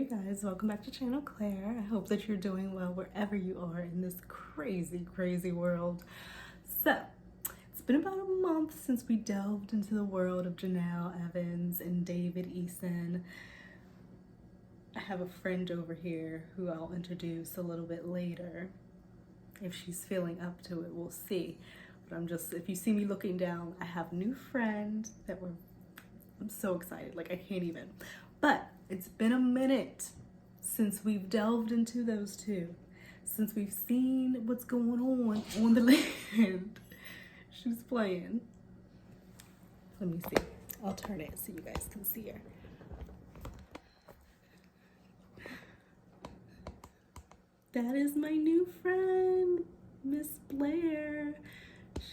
guys, welcome back to Channel Claire. I hope that you're doing well wherever you are in this crazy world. So, it's been about a month since we delved into the world of Jenelle Evans and David Eason. I have a friend over here who I'll introduce a little bit later. If she's feeling up to it, we'll see. But if you see me looking down, I have a new friend I'm so excited, like I can't even. But it's been a minute since we've delved into those two, since we've seen what's going on the land. She's playing. Let me see. I'll turn it so you guys can see her. That is my new friend, Miss Blair.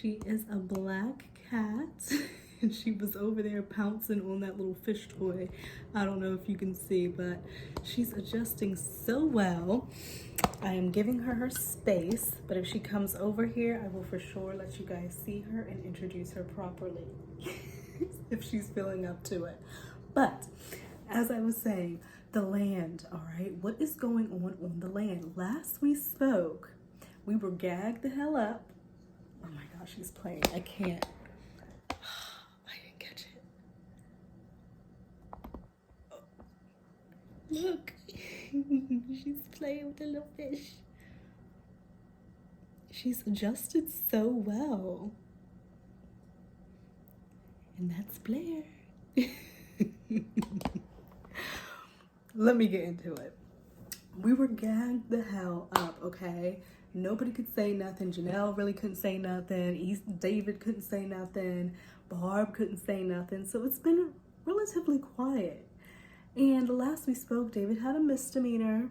She is a black cat. And she was over there pouncing on that little fish toy. I don't know if you can see, but she's adjusting so well. I am giving her space, but if she comes over here, I will for sure let you guys see her and introduce her properly if she's feeling up to it. But as I was saying, the land, all right? What is going on the land? Last we spoke, we were gagged the hell up. Oh my gosh, she's playing. I can't. Look, she's playing with the little fish. She's adjusted so well. And that's Blair. Let me get into it. We were gagged the hell up, okay? Nobody could say nothing. Jenelle really couldn't say nothing. David couldn't say nothing. Barb couldn't say nothing. So it's been relatively quiet. And last we spoke, David had a misdemeanor.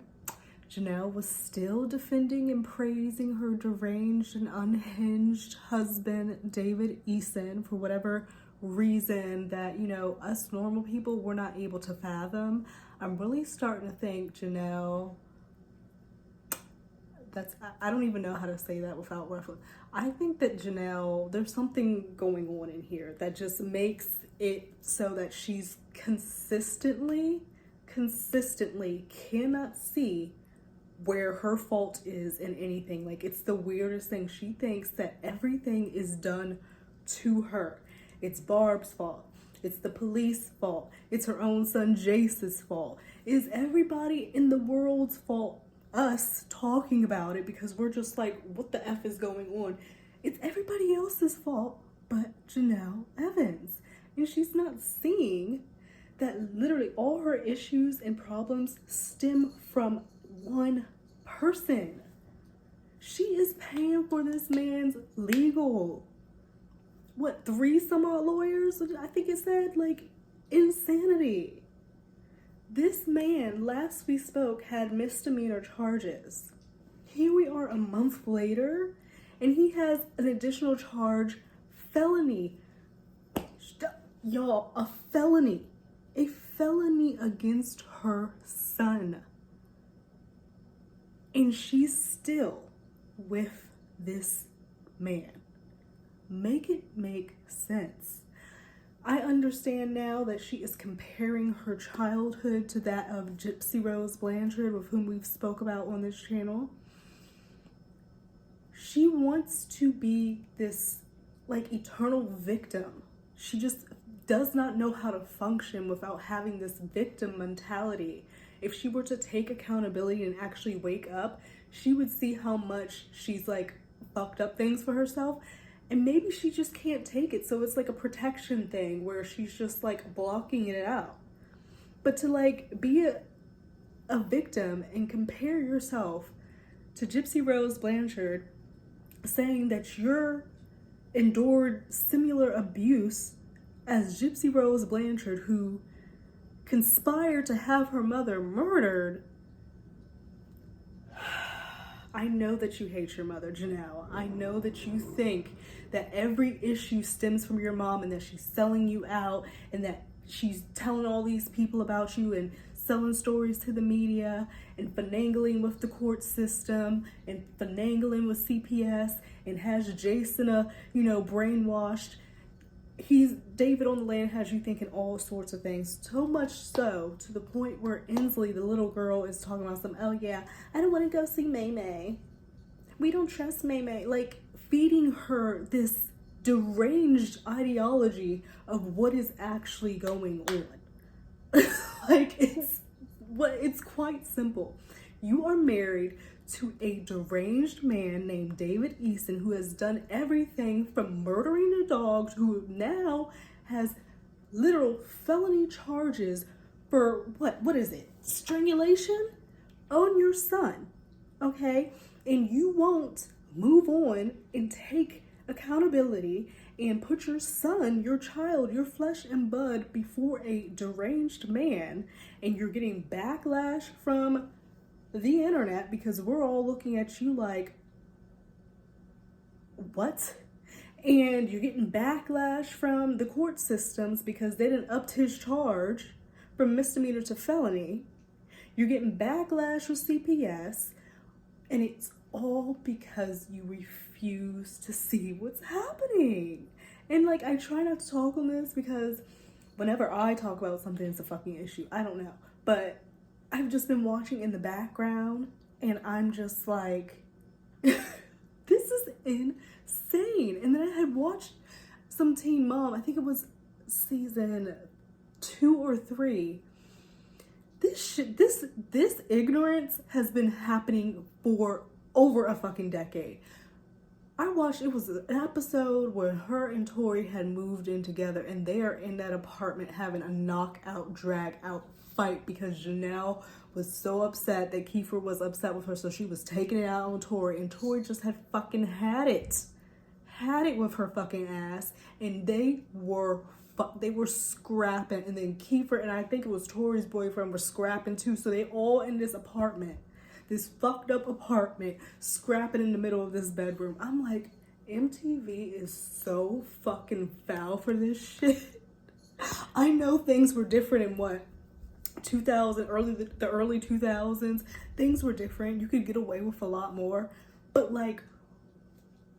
Jenelle was still defending and praising her deranged and unhinged husband, David Eason, for whatever reason that, us normal people were not able to fathom. I'm really starting to think Jenelle, I don't even know how to say that without ruffling. I think that Jenelle, there's something going on in here that just makes it so that she's consistently cannot see where her fault is in anything. Like, it's the weirdest thing. She thinks that everything is done to her. It's Barb's fault. It's the police fault. It's her own son Jace's fault. Is everybody in the world's fault? Us talking about it because we're just like, what the F is going on? It's everybody else's fault but Jenelle Evans. And she's not seeing that literally all her issues and problems stem from one person. She is paying for this man's legal, 3 some odd lawyers? I think it said, like, insanity. This man, last we spoke, had misdemeanor charges. Here we are a month later, and he has an additional charge, felony. Y'all, a felony against her son. And she's still with this man. Make it make sense. I understand now that she is comparing her childhood to that of Gypsy Rose Blanchard, with whom we've spoke about on this channel. She wants to be this, like, eternal victim. She just does not know how to function without having this victim mentality. If she were to take accountability and actually wake up, she would see how much she's, like, fucked up things for herself. And maybe she just can't take it. So it's like a protection thing where she's just, like, blocking it out. But to, like, be a victim and compare yourself to Gypsy Rose Blanchard, saying that you're endured similar abuse as Gypsy Rose Blanchard, who conspired to have her mother murdered. I know that you hate your mother, Jenelle. I know that you think that every issue stems from your mom and that she's selling you out and that she's telling all these people about you and selling stories to the media and finagling with the court system and finagling with CPS and has Jason, brainwashed. David on the land has you thinking all sorts of things. So much so to the point where Inslee, the little girl, is talking about some, oh yeah, I don't want to go see May May. We don't trust May May. Like, feeding her this deranged ideology of what is actually going on. Like, it's quite simple. You are married to a deranged man named David Eason, who has done everything from murdering a dog, who now has literal felony charges for what is it? Strangulation on your son. Okay? And you won't move on and take accountability and put your son, your child, your flesh and blood before a deranged man, and you're getting backlash from the internet because we're all looking at you like, what? And you're getting backlash from the court systems because they didn't upped his charge from misdemeanor to felony. You're getting backlash with CPS, and it's all because you refuse to see what's happening. And like, I try not to talk on this because whenever I talk about something, it's a fucking issue. I don't know. But I've just been watching in the background, and I'm just like, this is insane. And then I had watched some Teen Mom, I think it was season 2 or 3. This ignorance has been happening for over a fucking decade. I watched, it was an episode where her and Tori had moved in together, and they are in that apartment having a knockout, drag out fight because Jenelle was so upset that Kiefer was upset with her, so she was taking it out on Tori, and Tori just had fucking had it with her fucking ass, and they were scrapping, and then Kiefer and I think it was Tori's boyfriend were scrapping too, so they all in this apartment, this fucked up apartment, scrapping in the middle of this bedroom. I'm like, MTV is so fucking foul for this shit. I know things were different in what, 2000, the early 2000s. Things were different. You could get away with a lot more. But like,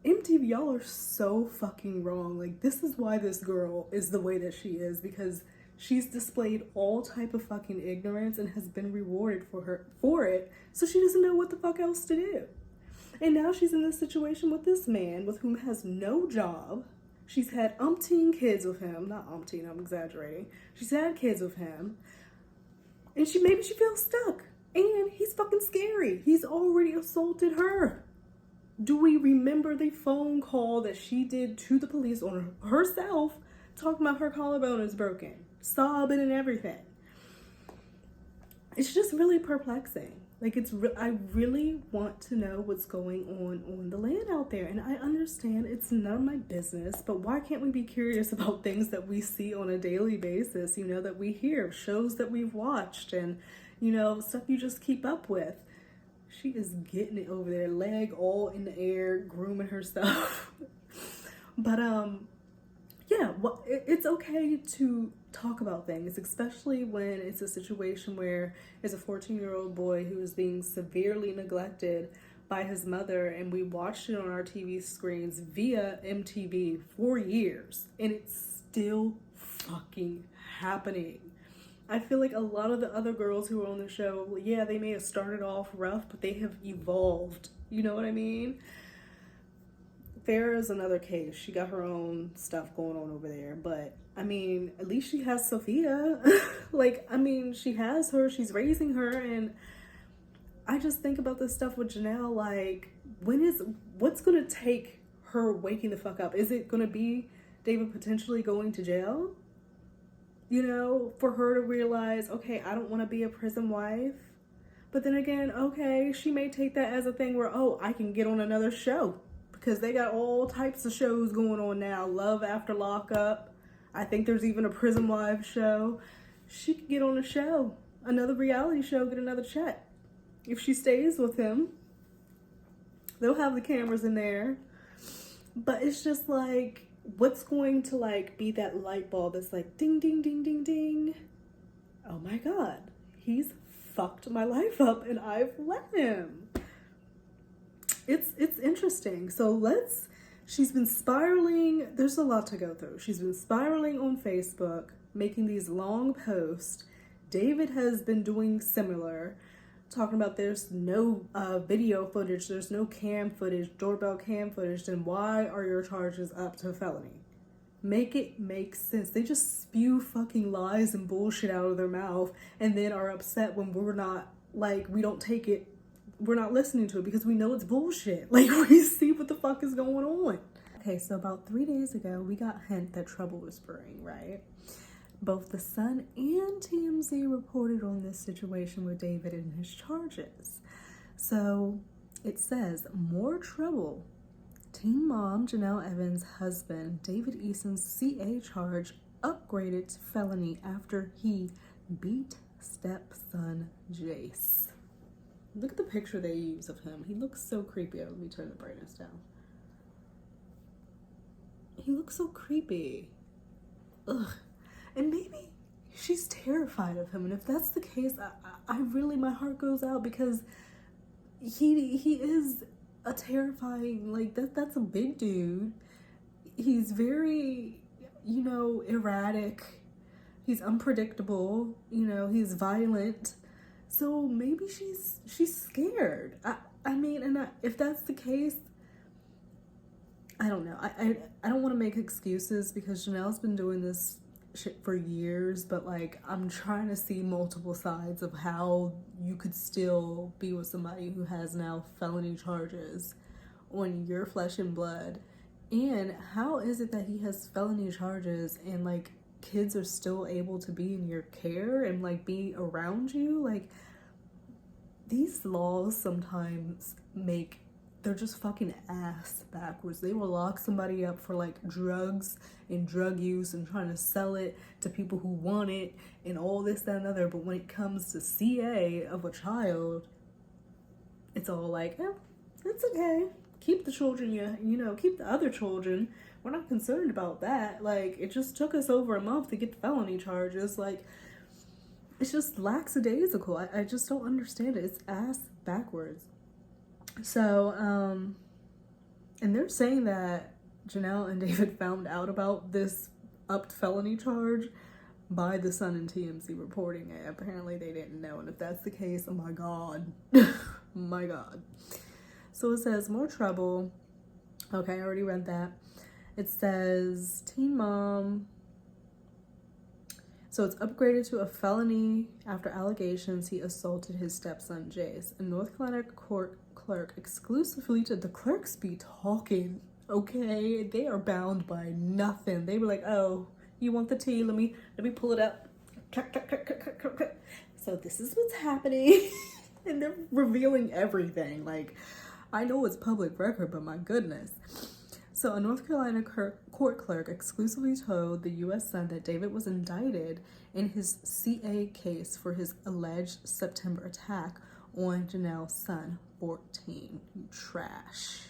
MTV, y'all are so fucking wrong. Like, this is why this girl is the way that she is, because she's displayed all type of fucking ignorance and has been rewarded for it. So she doesn't know what the fuck else to do. And now she's in this situation with this man with whom has no job. She's had umpteen kids with him. Not umpteen, I'm exaggerating. She's had kids with him. And maybe she feels stuck. And he's fucking scary. He's already assaulted her. Do we remember the phone call that she did to the police on herself, talking about her collarbone is broken, sobbing and everything? It's just really perplexing. Like, I really want to know what's going on the land out there. And I understand it's none of my business, but why can't we be curious about things that we see on a daily basis, you know, that we hear, shows that we've watched, and, you know, stuff you just keep up with. She is getting it over there, leg all in the air, grooming herself. But, yeah, well, it's okay to talk about things, especially when it's a situation where there's a 14-year-old boy who is being severely neglected by his mother, and we watched it on our TV screens via MTV for years, and it's still fucking happening. I feel like a lot of the other girls who were on the show, yeah, they may have started off rough, but they have evolved. You know what I mean? Farrah's another case. She got her own stuff going on over there. But, I mean, at least she has Sophia. Like, I mean, she has her. She's raising her. And I just think about this stuff with Jenelle. Like, what's going to take her waking the fuck up? Is it going to be David potentially going to jail? You know, for her to realize, okay, I don't want to be a prison wife. But then again, okay, she may take that as a thing where, oh, I can get on another show. Because they got all types of shows going on now. Love After Lockup. I think there's even a Prison Wives show. She could get on a show. Another reality show, get another check. If she stays with him, they'll have the cameras in there. But it's just like, what's going to like be that light bulb that's like, ding, ding, ding, ding, ding. Oh my God. He's fucked my life up and I've let him. It's interesting. So let's She's been spiraling. There's a lot to go through. She's been spiraling on Facebook, making these long posts. David has been doing similar, talking about there's no video footage, there's no cam footage, doorbell cam footage, then why are your charges up to felony? Make it make sense. They just spew fucking lies and bullshit out of their mouth and then are upset when we're not, like, we don't take it, we're not listening to it because we know it's bullshit. Like, we see what the fuck is going on. Okay, so about 3 days ago, we got hint that trouble was brewing, right? Both The Sun and TMZ reported on this situation with David and his charges. So it says, more trouble. Teen mom Jenelle Evans' husband, David Eason's CA charge upgraded to felony after he beat stepson Jace. Look at the picture they use of him. He looks so creepy. Let me turn the brightness down. He looks so creepy. Ugh. And maybe she's terrified of him. And if that's the case, I really, my heart goes out because he is a terrifying, like, that's a big dude. He's very, you know, erratic. He's unpredictable. You know, he's violent. So maybe she's scared. I mean, and if that's the case, I don't know. I don't want to make excuses because Janelle's been doing this shit for years, but like, I'm trying to see multiple sides of how you could still be with somebody who has now felony charges on your flesh and blood. And how is it that he has felony charges and like kids are still able to be in your care and like be around you? Like, these laws sometimes they're just fucking ass backwards. They will lock somebody up for like drugs and drug use and trying to sell it to people who want it and all this, that, and other. But when it comes to CA of a child, it's all like, it's okay. Keep the children, you know, keep the other children. We're not concerned about that. Like, it just took us over a month to get the felony charges. Like, it's just lackadaisical. I just don't understand it. It's ass backwards. So, and they're saying that Jenelle and David found out about this upped felony charge by The Sun and TMZ reporting it. Apparently they didn't know, and if that's the case, oh my god. My god. So it says, more trouble. Okay, I already read that. It says, teen mom. So it's upgraded to a felony after allegations he assaulted his stepson Jace. A North Carolina court clerk exclusively to the clerks be talking, okay? They are bound by nothing. They were like, oh, you want the tea? Let me pull it up. So this is what's happening. And they're revealing everything. Like, I know it's public record, but my goodness. So a North Carolina court clerk exclusively told the U.S. Sun that David was indicted in his CA case for his alleged September attack on Janelle's son, 14. You trash.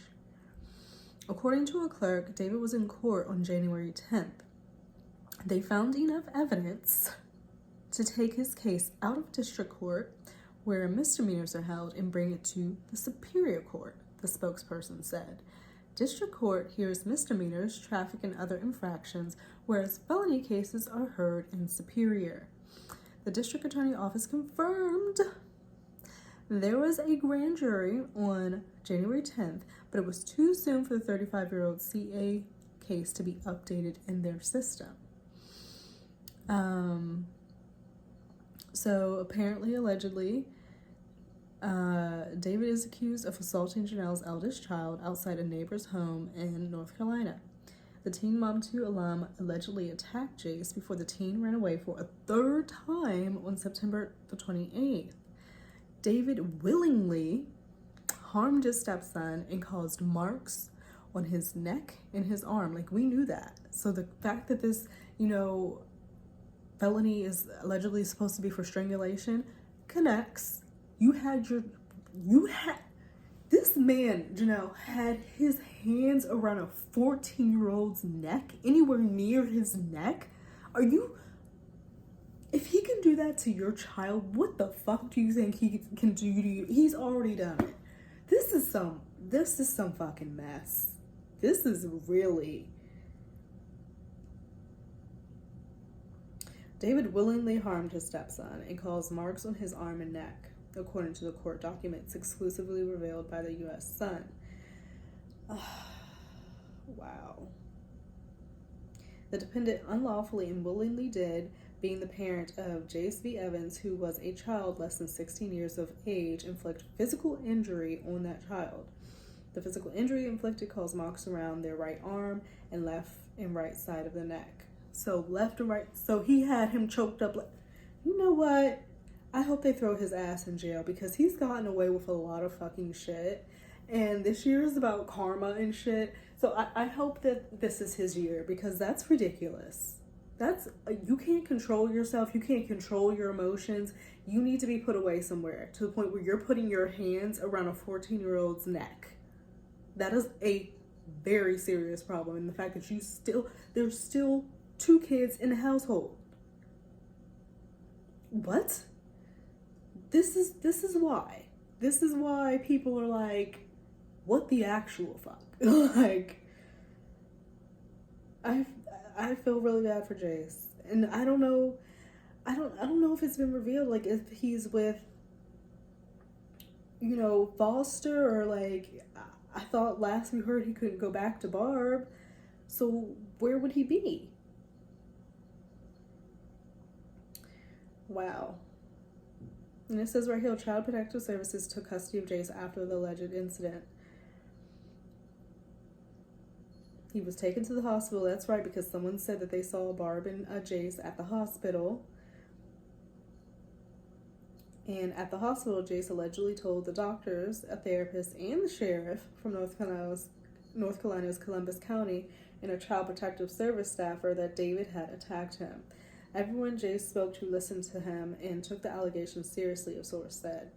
According to a clerk, David was in court on January 10th. They found enough evidence to take his case out of district court, where misdemeanors are held, and bring it to the Superior Court, the spokesperson said. District Court hears misdemeanors, traffic, and other infractions, whereas felony cases are heard in Superior. The District Attorney Office confirmed there was a grand jury on January 10th, but it was too soon for the 35-year-old CA case to be updated in their system. So apparently, allegedly, David is accused of assaulting Janelle's eldest child outside a neighbor's home in North Carolina. The Teen Mom 2 alum allegedly attacked Jace before the teen ran away for a third time on September the 28th. David willingly harmed his stepson and caused marks on his neck and his arm. Like, we knew that. So the fact that this, you know, felony is allegedly supposed to be for strangulation connects. This man, Janelle, had his hands around a 14-year-old's neck, anywhere near his neck. If he can do that to your child, what the fuck do you think he can do to you? He's already done it. This is some fucking mess. this is really... David willingly harmed his stepson and caused marks on his arm and neck, according to the court documents exclusively revealed by the U.S. Sun. Wow. The defendant unlawfully and willingly did, being the parent of Jace V. Evans, who was a child less than 16 years of age, inflict physical injury on that child. The physical injury inflicted caused marks around their right arm and left and right side of the neck. So left and right. So he had him choked up. You know what? I hope they throw his ass in jail because he's gotten away with a lot of fucking shit. And this year is about karma and shit. So I hope that this is his year because that's ridiculous. You can't control yourself. You can't control your emotions. You need to be put away somewhere to the point where you're putting your hands around a 14-year-old's neck. That is a very serious problem. And the fact that there's still 2 kids in the household. What? This is why. This is why people are like, what the actual fuck? Like, I feel really bad for Jace. And I don't know if it's been revealed, like, if he's with, Foster, or like, I thought last we heard he couldn't go back to Barb. So where would he be? Wow. And it says right here, Child Protective Services took custody of Jace after the alleged incident. He was taken to the hospital, that's right, because someone said that they saw Barb and Jace at the hospital. And at the hospital, Jace allegedly told the doctors, a therapist, and the sheriff from North Carolina's Columbus County and a Child Protective Service staffer that David had attacked him. Everyone Jace spoke to listened to him and took the allegations seriously, a source said.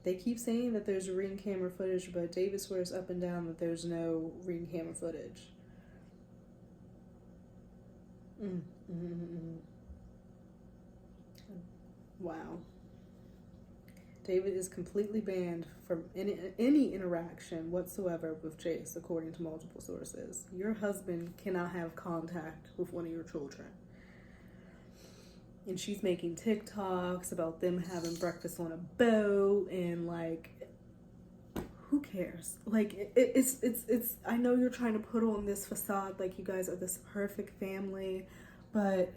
They keep saying that there's ring camera footage, but David swears up and down that there's no ring camera footage. Wow. David is completely banned from any interaction whatsoever with Jace, according to multiple sources. Your husband cannot have contact with one of your children. And she's making TikToks about them having breakfast on a boat, and like, who cares? Like, it's I know you're trying to put on this facade like you guys are this perfect family, but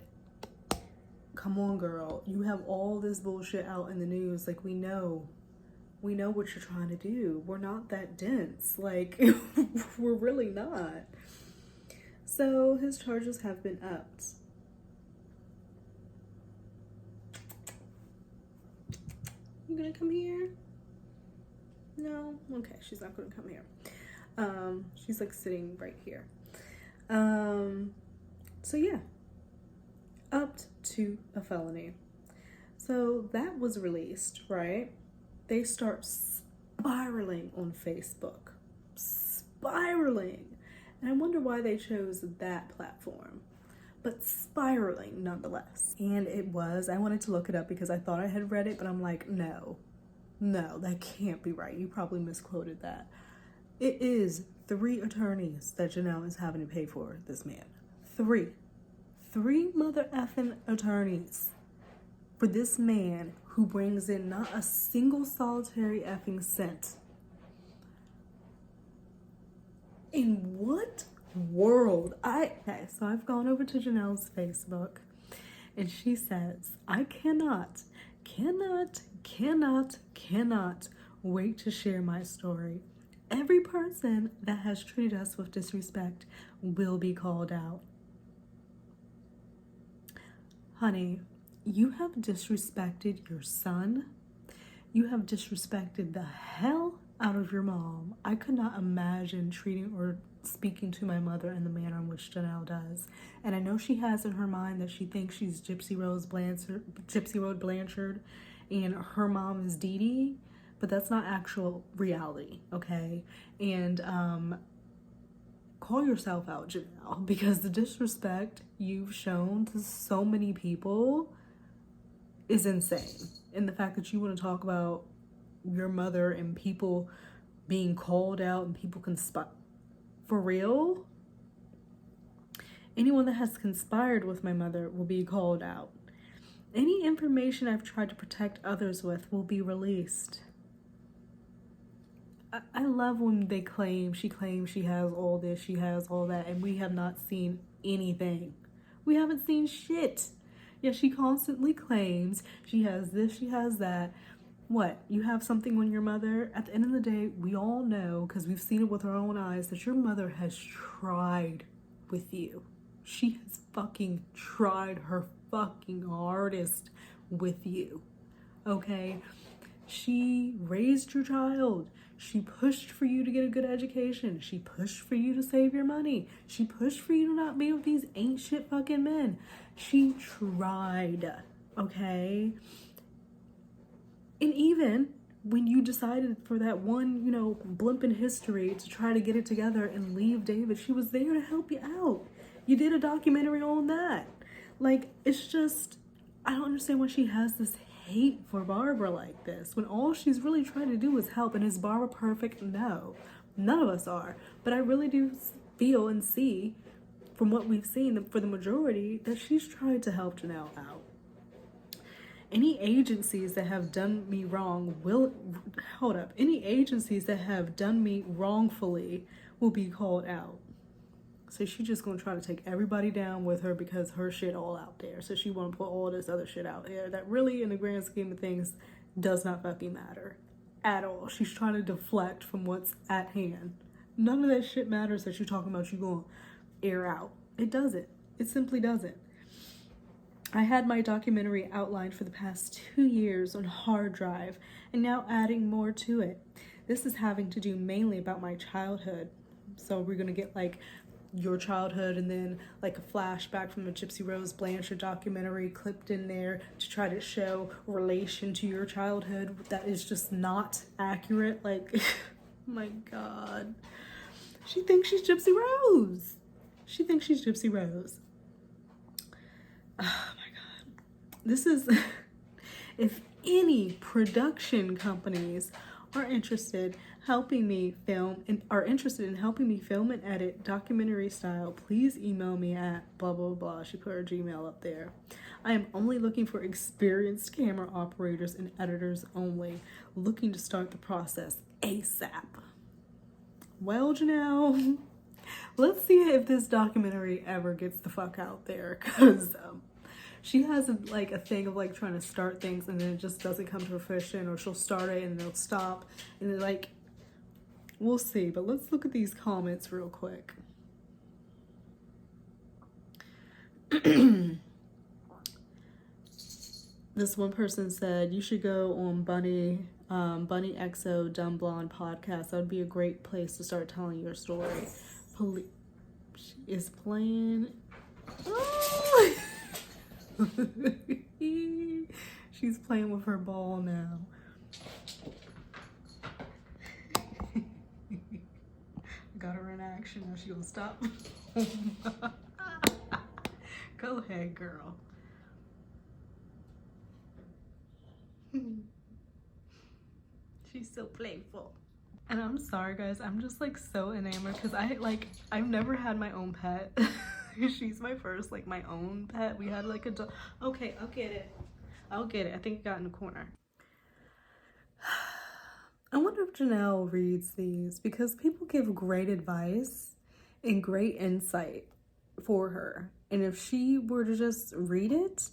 come on, girl. You have all this bullshit out in the news. Like, we know what you're trying to do. We're not that dense. Like, we're really not. So his charges have been upped. You gonna come here? No? Okay, she's not gonna come here. She's like sitting right here. So yeah. Upped to a felony. So that was released, right? They start spiraling on Facebook. Spiraling. And I wonder why they chose that platform. But spiraling nonetheless. And it was, I wanted to look it up because I thought I had read it, but I'm like, no, that can't be right. You probably misquoted that. It is 3 attorneys that Jenelle is having to pay for this man. 3 mother effing attorneys for this man who brings in not a single solitary effing cent. In what world? Okay, so I've gone over to Jenelle's Facebook and she says, I cannot wait to share my story. Every person that has treated us with disrespect will be called out. Honey, you have disrespected your son. You have disrespected the hell out of your mom. I could not imagine treating or speaking to my mother in the manner in which Jenelle does. And I know she has in her mind that she thinks she's Gypsy Road Blanchard and her mom is Dee Dee, but that's not actual reality, okay? And call yourself out, Jenelle, because the disrespect you've shown to so many people is insane. And the fact that you want to talk about your mother and people being called out and people conspire. For real? Anyone that has conspired with my mother will be called out. Any information I've tried to protect others with will be released. I love when they claims she has all this, she has all that, and we have not seen anything. We haven't seen shit. Yet she constantly claims she has this, she has that. What? You have something on your mother? At the end of the day, we all know, because we've seen it with our own eyes, that your mother has tried with you. She has fucking tried her fucking hardest with you. Okay? She raised your child. She pushed for you to get a good education. She pushed for you to save your money. She pushed for you to not be with these ain't shit fucking men. She tried, okay? And even when you decided for that one, blimp in history to try to get it together and leave David, she was there to help you out. You did a documentary on that. Like, it's just, I don't understand why she has this hate for Barbara like this, when all she's really trying to do is help. And is Barbara perfect? No, none of us are. But I really do feel and see, from what we've seen for the majority, that she's tried to help Jenelle out. Any agencies that have done me wrong any agencies that have done me wrongfully will be called out. So she's just gonna try to take everybody down with her because her shit all out there. So she wanna put all this other shit out there that really, in the grand scheme of things, does not fucking matter at all. She's trying to deflect from what's at hand. None of that shit matters that you're talking about you gonna air out. It doesn't. It simply doesn't. I had my documentary outlined for the past 2 years on hard drive and now adding more to it. This is having to do mainly about my childhood. So we're gonna get like your childhood and then like a flashback from the Gypsy Rose Blanchard documentary clipped in there to try to show relation to your childhood that is just not accurate. Like, oh my God. She thinks she's Gypsy Rose. She thinks she's Gypsy Rose. Oh my God. This is, if any production companies are interested helping me film and are interested in helping me film and edit documentary style, please email me at blah blah blah. She put her Gmail up there. I am only looking for experienced camera operators and editors only, looking to start the process ASAP. Well, Jenelle, let's see if this documentary ever gets the fuck out there, because she has a thing of like trying to start things and then it just doesn't come to fruition, or she'll start it and it'll stop, and then like, we'll see. But let's look at these comments real quick. This one person said, you should go on Bunny XO Dumb Blonde podcast. That would be a great place to start telling your story. She is playing. Oh! She's playing with her ball now. Got her in action. Now she gonna stop. Go ahead, girl. She's so playful. And I'm sorry, guys. I'm just like so enamored because I've never had my own pet. She's my first my own pet. We had like a dog. Okay, I'll get it. I think it got in the corner. I wonder if Jenelle reads these, because people give great advice and great insight for her. And if she were to just read it,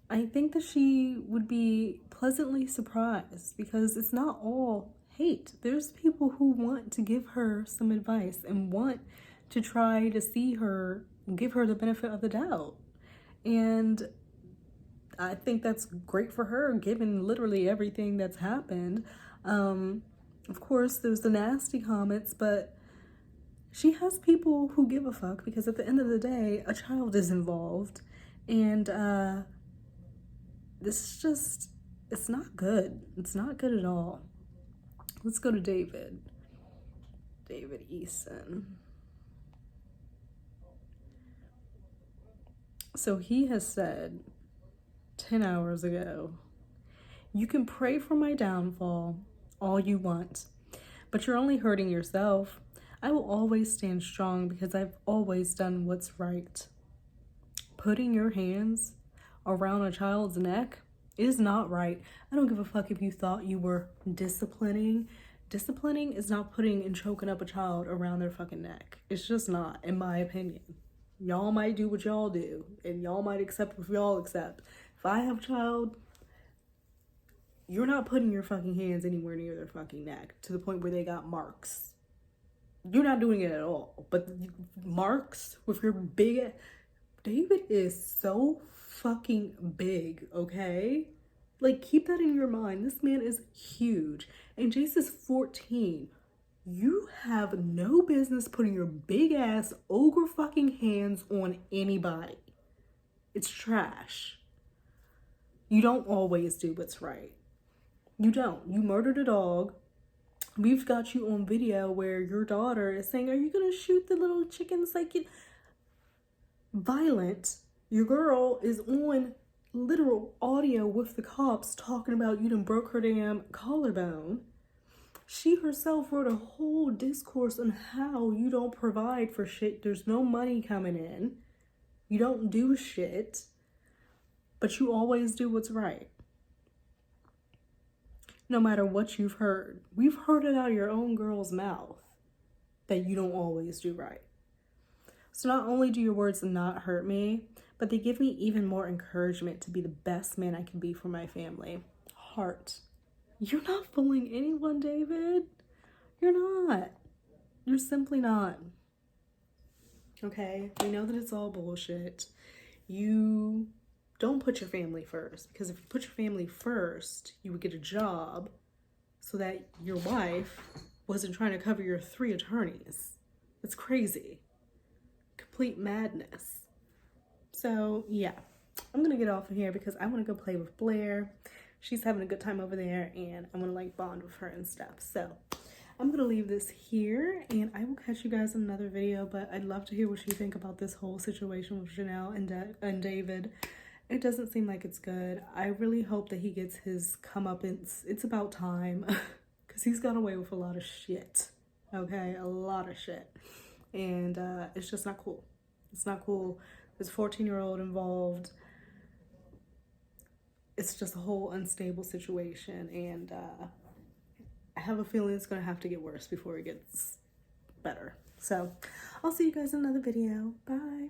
I think that she would be pleasantly surprised, because it's not all hate. There's people who want to give her some advice and want to try to see her, give her the benefit of the doubt. And I think that's great for her, given literally everything that's happened. Of course, there's the nasty comments, but she has people who give a fuck, because at the end of the day, a child is involved. And this is just, it's not good. It's not good at all. Let's go to David Eason. So he has said 10 hours ago, you can pray for my downfall all you want, but you're only hurting yourself. I will always stand strong because I've always done what's right. Putting your hands around a child's neck is not right. I don't give a fuck if you thought you were disciplining. Disciplining is not putting and choking up a child around their fucking neck. It's just not, in my opinion. Y'all might do what y'all do, and y'all might accept what y'all accept. If I have a child, you're not putting your fucking hands anywhere near their fucking neck to the point where they got marks. You're not doing it at all. But marks with your big... David is so fucking big, okay? Like, keep that in your mind. This man is huge. And Jace is 14. You have no business putting your big ass ogre fucking hands on anybody. It's trash. You don't always do what's right. You don't. You murdered a dog. We've got you on video where your daughter is saying, are you going to shoot the little chickens like you... Violent. Your girl is on literal audio with the cops talking about you done broke her damn collarbone. She herself wrote a whole discourse on how you don't provide for shit. There's no money coming in. You don't do shit. But you always do what's right. No matter what you've heard. We've heard it out of your own girl's mouth that you don't always do right. So not only do your words not hurt me, but they give me even more encouragement to be the best man I can be for my family. Heart. You're not fooling anyone, David. You're not. You're simply not. Okay? We know that it's all bullshit. You don't put your family first. Because if you put your family first, you would get a job so that your wife wasn't trying to cover your 3 attorneys. It's crazy. Complete madness. So yeah, I'm gonna get off of here because I want to go play with Blair. She's having a good time over there and I want to like bond with her and stuff. So I'm gonna leave this here and I will catch you guys in another video, but I'd love to hear what you think about this whole situation with Jenelle and David. It doesn't seem like it's good. I really hope that he gets his comeuppance. It's about time because he's got away with a lot of shit. Okay, a lot of shit. And it's just not cool. It's not cool. There's a 14-year-old involved. It's just a whole unstable situation. And I have a feeling it's going to have to get worse before it gets better. So I'll see you guys in another video. Bye.